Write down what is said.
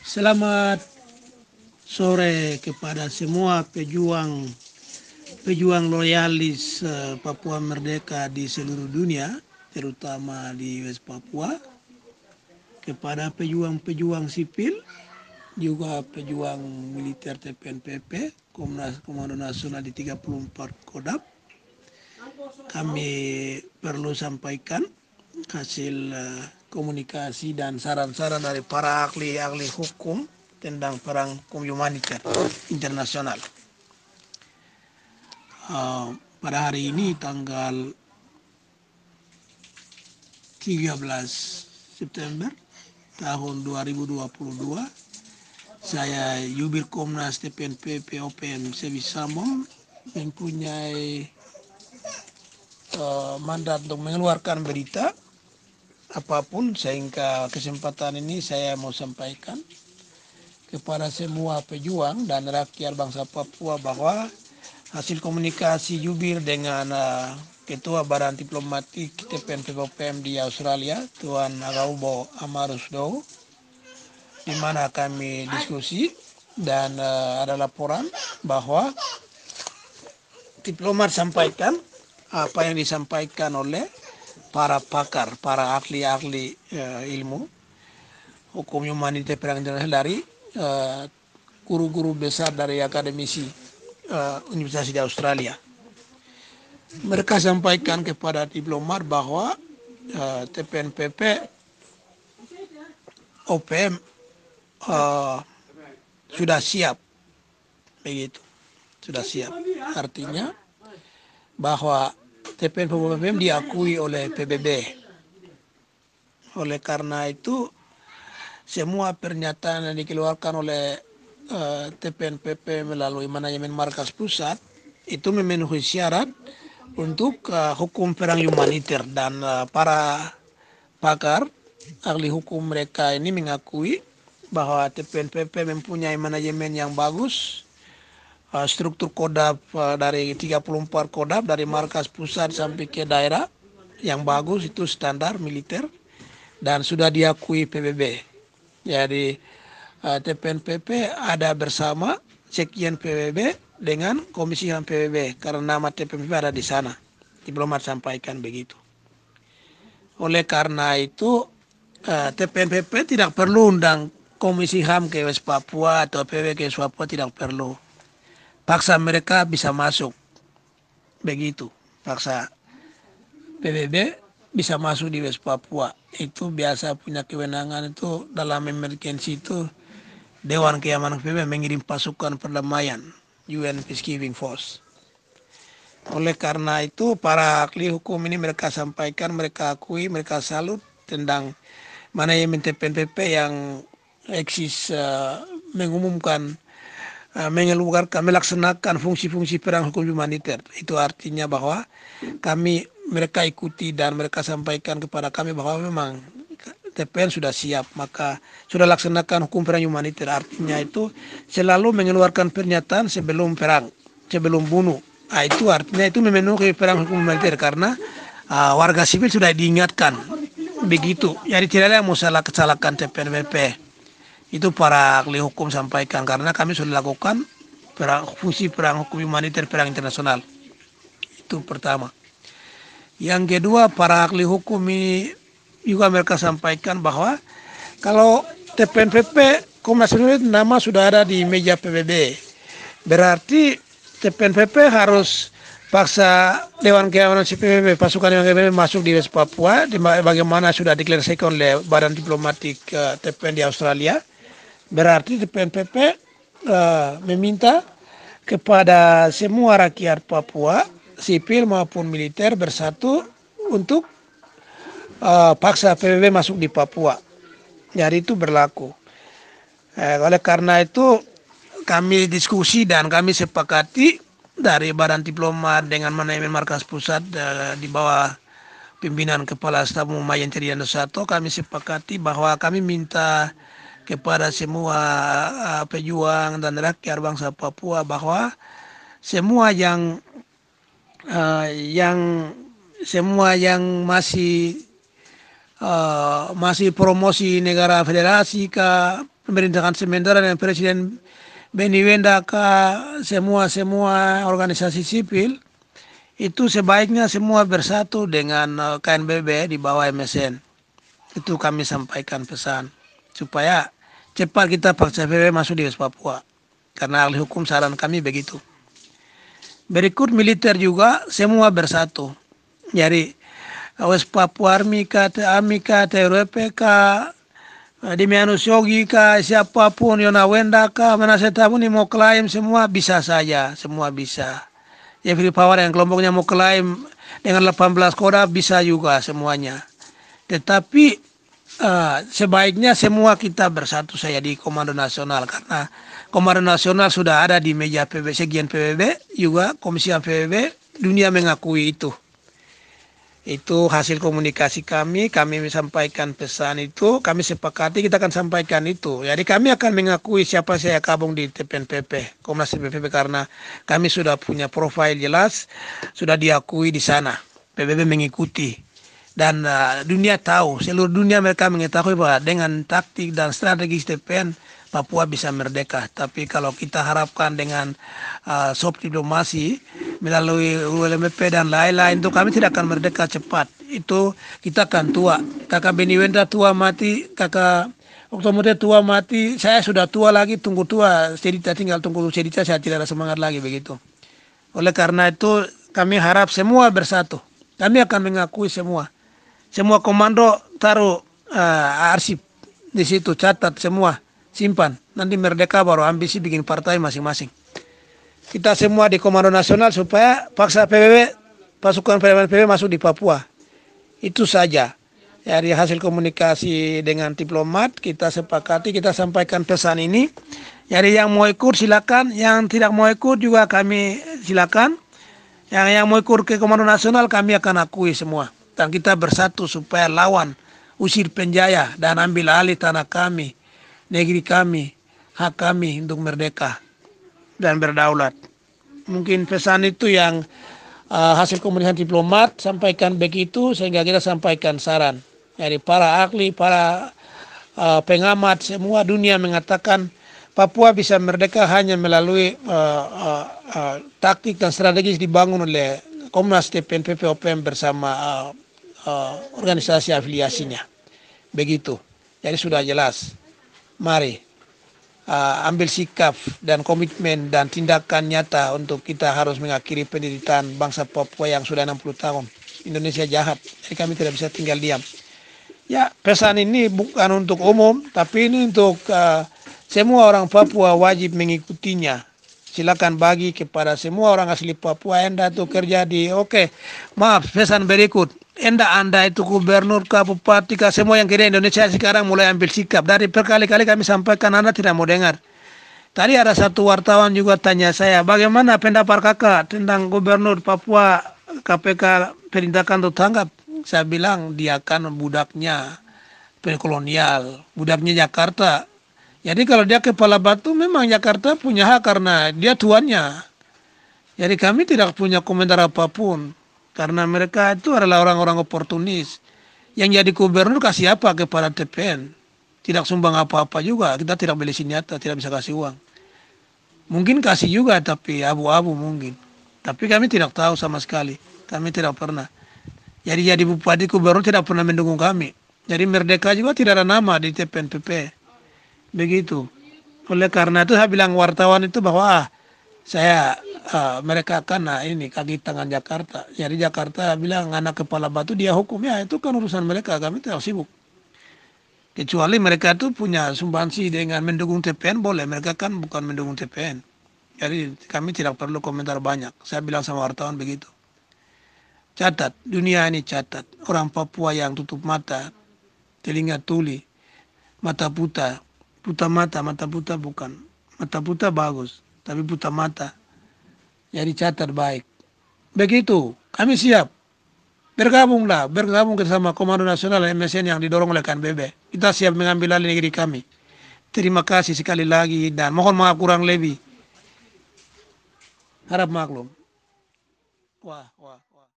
Selamat sore kepada semua pejuang loyalis Papua Merdeka di seluruh dunia, terutama di West Papua, kepada pejuang-pejuang sipil, juga pejuang militer TPNPP, Komando Nasional di 34 Kodam. Kami perlu sampaikan hasil komunikasi dan saran-saran dari para ahli-ahli hukum tentang perang hukum humaniter internasional. Pada hari ini tanggal 13 September tahun 2022, saya Jubir Komnas TPNPP OPM Sebi Samom mempunyai mandat untuk mengeluarkan berita apapun, sehingga kesempatan ini saya mau sampaikan kepada semua pejuang dan rakyat bangsa Papua bahwa hasil komunikasi Jubir dengan Ketua Badan Diplomatik TPNPPOPM di Australia, Tuan Agaubo Amarusdo, di mana kami diskusi dan ada laporan bahwa diplomat sampaikan apa yang disampaikan oleh para pakar, para ahli-ahli ilmu hukum humaniter perang internasional dari guru-guru besar dari akademisi universitas di Australia. Mereka sampaikan kepada diplomat bahwa TPNPP OPM sudah siap, begitu, sudah siap. Artinya bahwa TPNPP OPM diakui oleh PBB. Oleh karena itu, semua pernyataan yang dikeluarkan oleh TPNPP melalui manajemen markas pusat itu memenuhi syarat untuk hukum perang humaniter, dan para pakar ahli hukum mereka ini mengakui bahwa TPNPP mempunyai manajemen yang bagus, struktur kodab dari 34 kodab dari markas pusat sampai ke daerah yang bagus, itu standar militer dan sudah diakui PBB. Jadi TPNPP ada bersama Sekjen PBB dengan Komisi HAM PBB karena nama TPNPP ada di sana. Diplomat sampaikan begitu. Oleh karena itu TPNPP tidak perlu undang Komisi HAM ke West Papua atau PBB ke West Papua, tidak perlu. Paksa mereka bisa masuk, begitu. Paksa PBB bisa masuk di West Papua. Itu biasa punya kewenangan, itu dalam emergency itu Dewan Keamanan PBB mengirim pasukan perdamaian, UN Peacekeeping Force. Oleh karena itu para ahli hukum ini mereka sampaikan, mereka akui, mereka salut tentang manajemen TPNPP yang eksis mengumumkan melaksanakan fungsi-fungsi perang hukum humaniter. Itu artinya bahwa mereka ikuti dan mereka sampaikan kepada kami bahwa memang TPN sudah siap, maka sudah laksanakan hukum perang humaniter. Artinya itu selalu mengeluarkan pernyataan sebelum perang, sebelum bunuh. Itu artinya itu memenuhi perang hukum humaniter karena warga sipil sudah diingatkan begitu. Jadi tidak ada yang mau salahkan TPNPP. Itu para ahli hukum sampaikan karena kami sudah lakukan fungsi perang hukum humaniter perang internasional. Itu pertama. Yang kedua, para ahli hukum ini juga mereka sampaikan bahwa kalau TPNPP Komnas Perlindungan nama sudah ada di meja PBB, berarti TPNPP harus paksa Dewan Keamanan PBB, pasukan Dewan PBB masuk di West Papua, bagaimana sudah deklarasikan oleh Badan Diplomatik TPN di Australia. Berarti TPNPP meminta kepada semua rakyat Papua, sipil maupun militer, bersatu untuk paksa PBB masuk di Papua. Jadi itu berlaku. Oleh karena itu kami diskusi dan kami sepakati dari Badan Diplomat dengan manajemen markas pusat di bawah pimpinan Kepala Staf Majen Tridiano Sato, kami sepakati bahwa kami minta kepada semua pejuang dan rakyat bangsa Papua bahwa semua yang masih promosi negara federasi pemerintahan sementara dan Presiden Beni Wenda ke semua organisasi sipil itu sebaiknya semua bersatu dengan KNBB di bawah MSN. Itu kami sampaikan pesan supaya cepat kita paksa PBB masuk di West Papua. Karena ahli hukum saran kami begitu. Berikut militer juga semua bersatu. Jadi West Papua Army ka, Amika, TRP ka, Dimianus Yogi ka, siapapun Yona Wenda ka, Manasetabuni mau klaim semua bisa saja, semua bisa. Ya free power yang kelompoknya mau klaim dengan 18 koda bisa juga semuanya. Tetapi sebaiknya semua kita bersatu saya di Komando Nasional karena Komando Nasional sudah ada di meja PBB, segian PBB juga Komisi PBB, dunia mengakui itu. Itu hasil komunikasi kami sampaikan pesan itu, kami sepakati kita akan sampaikan itu. Jadi kami akan mengakui siapa saya kabung di TPNPP, Komnas PPP karena kami sudah punya profil jelas, sudah diakui di sana. PBB mengikuti dan dunia tahu, seluruh dunia mereka mengetahui bahwa dengan taktik dan strategi TPN Papua bisa merdeka. Tapi kalau kita harapkan dengan soft diplomasi melalui ULMP dan lain-lain itu kami tidak akan merdeka cepat. Itu kita akan tua. Kakak Beni Wenda tua mati, kakak Oktober tua mati, saya sudah tua lagi, tunggu tua, cerita tinggal tunggu cerita, saya tidak ada semangat lagi begitu. Oleh karena itu kami harap semua bersatu. Kami akan mengakui semua komando taruh arsip di situ, catat semua. Simpan, nanti merdeka baru ambisi bikin partai masing-masing. Kita semua di Komando Nasional supaya paksa PBB, pasukan PBB masuk di Papua. Itu saja. Dari hasil komunikasi dengan diplomat, kita sepakati, kita sampaikan pesan ini. Jadi yang mau ikut silakan, yang tidak mau ikut juga kami silakan. Yang mau ikut ke Komando Nasional kami akan akui semua. Dan kita bersatu supaya lawan, usir penjaya dan ambil alih tanah kami. Negeri kami, hak kami untuk merdeka dan berdaulat. Mungkin pesan itu yang hasil komunikasi diplomat sampaikan begitu sehingga kita sampaikan saran. Dari para ahli, para pengamat semua dunia mengatakan Papua bisa merdeka hanya melalui taktik dan strategis dibangun oleh Komnas TPNPP OPM bersama organisasi afiliasinya. Begitu. Jadi sudah jelas. Mari ambil sikap dan komitmen dan tindakan nyata untuk kita harus mengakhiri penderitaan bangsa Papua yang sudah 60 tahun. Indonesia jahat, jadi kami tidak bisa tinggal diam. Ya, pesan ini bukan untuk umum, tapi ini untuk semua orang Papua wajib mengikutinya. Silakan bagi kepada semua orang asli Papua. Anda itu kerja di, maaf, pesan berikut. Anda itu gubernur, bupati, semua yang kira Indonesia sekarang mulai ambil sikap. Dari berkali-kali kami sampaikan Anda tidak mau dengar. Tadi ada satu wartawan juga tanya saya, bagaimana pendapat kakak tentang gubernur Papua KPK perintahkan untuk tanggap? Saya bilang dia kan budaknya kolonial, budaknya Jakarta. Jadi kalau dia kepala batu memang Jakarta punya hak karena dia tuannya. Jadi kami tidak punya komentar apapun. Karena mereka itu adalah orang-orang oportunis. Yang jadi gubernur kasih apa kepada TPN? Tidak sumbang apa-apa juga. Kita tidak beli senjata, tidak bisa kasih uang. Mungkin kasih juga tapi abu-abu mungkin. Tapi kami tidak tahu sama sekali. Kami tidak pernah. Jadi bupati gubernur tidak pernah mendukung kami. Jadi merdeka juga tidak ada nama di TPNPP. Begitu. Oleh karena itu saya bilang wartawan itu bahwa mereka kan ini kaki tangan Jakarta. Jadi Jakarta bilang anak kepala batu dia hukum, ya itu kan urusan mereka, kami tidak sibuk. Kecuali mereka itu punya sumbansi dengan mendukung TPN boleh, mereka kan bukan mendukung TPN. Jadi kami tidak perlu komentar banyak. Saya bilang sama wartawan begitu. Catat, dunia ini catat. Orang Papua yang tutup mata, telinga tuli, mata buta mata buta bukan. Mata buta bagus, tapi buta mata. Jadi catat baik. Begitu, kami siap. Bergabung bersama Komando Nasional MSN yang didorong oleh KNBB. Kita siap mengambil alih negeri kami. Terima kasih sekali lagi dan mohon maaf kurang lebih. Harap maklum. Wah.